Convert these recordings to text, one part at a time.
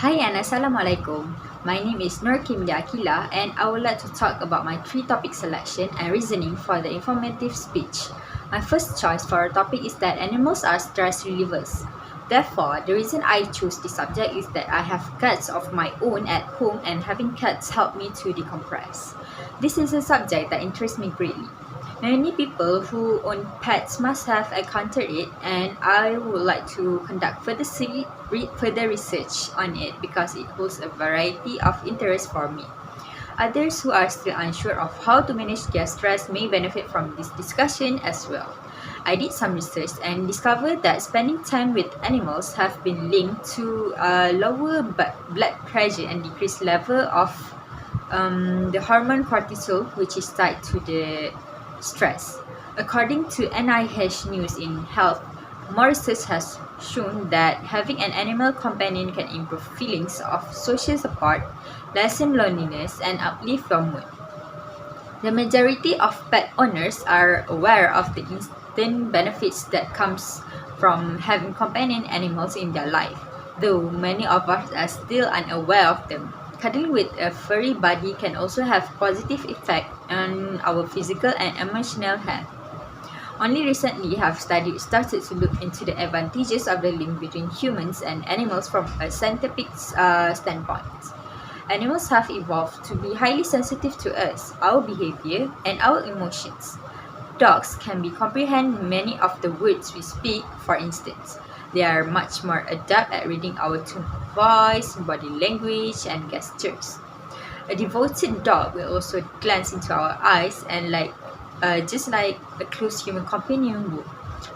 Hi and Assalamualaikum. My name is Nur Kimia Akila and I would like to talk about my three topic selection and reasoning for the informative speech. My first choice for a topic is that animals are stress relievers. Therefore, the reason I choose this subject is that I have cats of my own at home and having cats help me to decompress. This is a subject that interests me greatly. Many people who own pets must have encountered it, and I would like to conduct further research on it because it holds a variety of interest for me. Others who are still unsure of how to manage their stress may benefit from this discussion as well. I did some research and discovered that spending time with animals have been linked to lower blood pressure and decreased level of the hormone cortisol, which is tied to the stress. According to NIH News in Health, more research has shown that having an animal companion can improve feelings of social support, lessen loneliness, and uplift your mood. The majority of pet owners are aware of the instant benefits that comes from having companion animals in their life, though many of us are still unaware of them. Cuddling with a furry buddy can also have positive effect on our physical and emotional health. Only recently have studies started to look into the advantages of the link between humans and animals from a scientific standpoint. Animals have evolved to be highly sensitive to us, our behavior, and our emotions. Dogs can comprehend many of the words we speak, for instance. They are much more adept at reading our tone of voice, body language, and gestures. A devoted dog will also glance into our eyes and just like a close human companion would,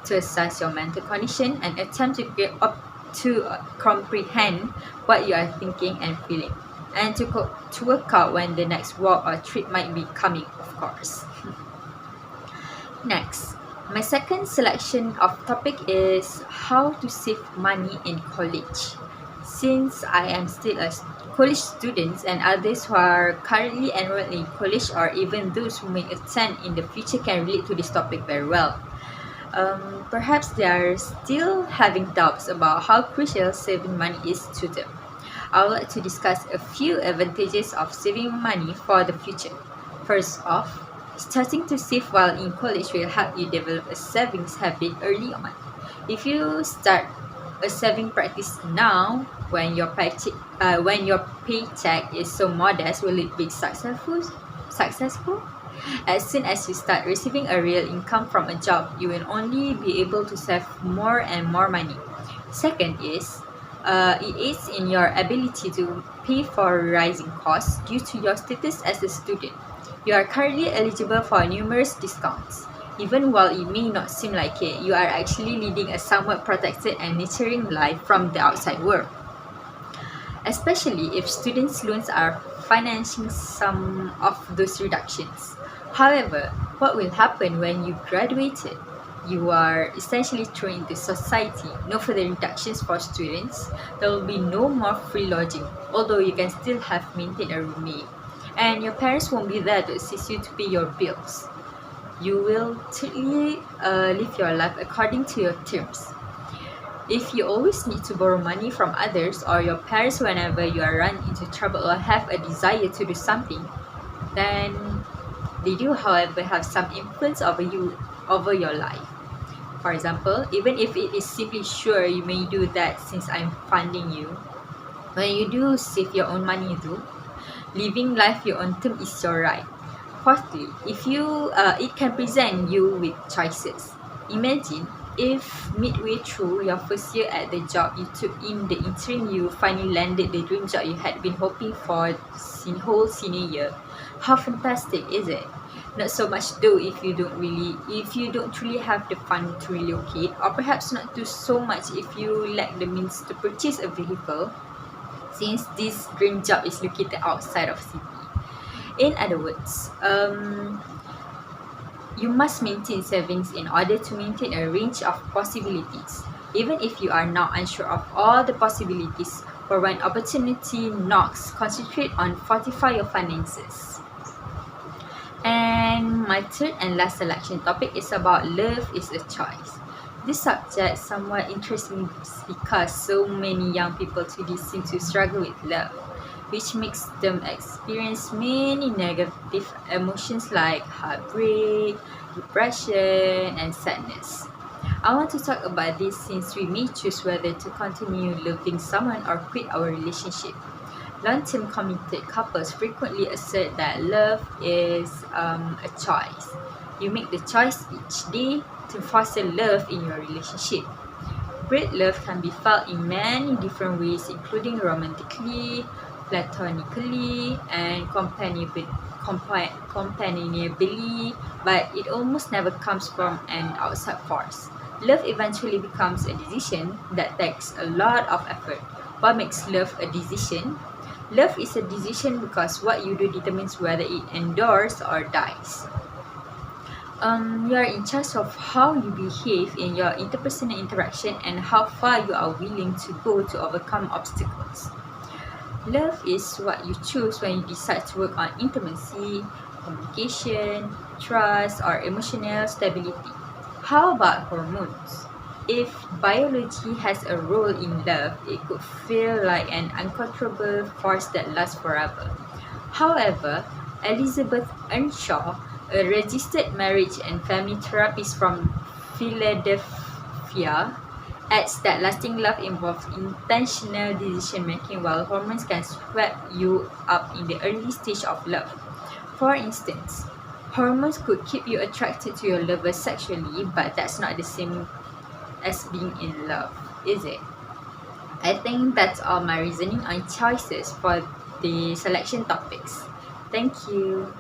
to assess your mental condition and attempt to comprehend what you are thinking and feeling, and to work out when the next walk or trip might be coming, of course. Next, my second selection of topic is how to save money in college. Since I am still a college student and others who are currently enrolled in college or even those who may attend in the future can relate to this topic very well. Perhaps they are still having doubts about how crucial saving money is to them. I would like to discuss a few advantages of saving money for the future. First off, starting to save while in college will help you develop a savings habit early on. If you start a saving practice now, when your paycheck is so modest, will it be successful? Successful? As soon as you start receiving a real income from a job, you will only be able to save more and more money. Second is, it aids in your ability to pay for rising costs due to your status as a student. You are currently eligible for numerous discounts. Even while it may not seem like it, you are actually leading a somewhat protected and nurturing life from the outside world, especially if students' loans are financing some of those reductions. However, what will happen when you graduated? You are essentially thrown into society. No further reductions for students. There will be no more free lodging, although you can still have maintained a roommate. And your parents won't be there to assist you to pay your bills. You will totally live your life according to your terms. If you always need to borrow money from others or your parents whenever you are run into trouble or have a desire to do something, then they do, however, have some influence over your life. For example, even if it is simply sure you may do that since I'm funding you, when you do save your own money though, living life your own term is your right. Fourthly, if it can present you with choices. Imagine if midway through your first year at the job you took in the interim, you finally landed the dream job you had been hoping for whole senior year. How fantastic is it? Not so much though if you don't truly have the fund to relocate, or perhaps not do so much if you lack the means to purchase a vehicle, since this dream job is located outside of city. In other words, you must maintain savings in order to maintain a range of possibilities. Even if you are now unsure of all the possibilities, for when opportunity knocks, concentrate on fortify your finances. And my third and last selection topic is about love is a choice. This subject somewhat interests me because so many young people today seem to struggle with love, which makes them experience many negative emotions like heartbreak, depression, and sadness. I want to talk about this since we may choose whether to continue loving someone or quit our relationship. Long-term committed couples frequently assert that love is a choice. You make the choice each day to foster love in your relationship. Great love can be felt in many different ways, including romantically, platonically, and companionably, but it almost never comes from an outside force. Love eventually becomes a decision that takes a lot of effort. What makes love a decision? Love is a decision because what you do determines whether it endures or dies. You are in charge of how you behave in your interpersonal interaction and how far you are willing to go to overcome obstacles. Love is what you choose when you decide to work on intimacy, communication, trust, or emotional stability. How about hormones? If biology has a role in love, it could feel like an uncontrollable force that lasts forever. However, Elizabeth Earnshaw, a registered marriage and family therapist from Philadelphia, adds that lasting love involves intentional decision making while hormones can sweep you up in the early stage of love. For instance, hormones could keep you attracted to your lover sexually, but that's not the same as being in love, is it? I think that's all my reasoning on choices for the selection topics. Thank you.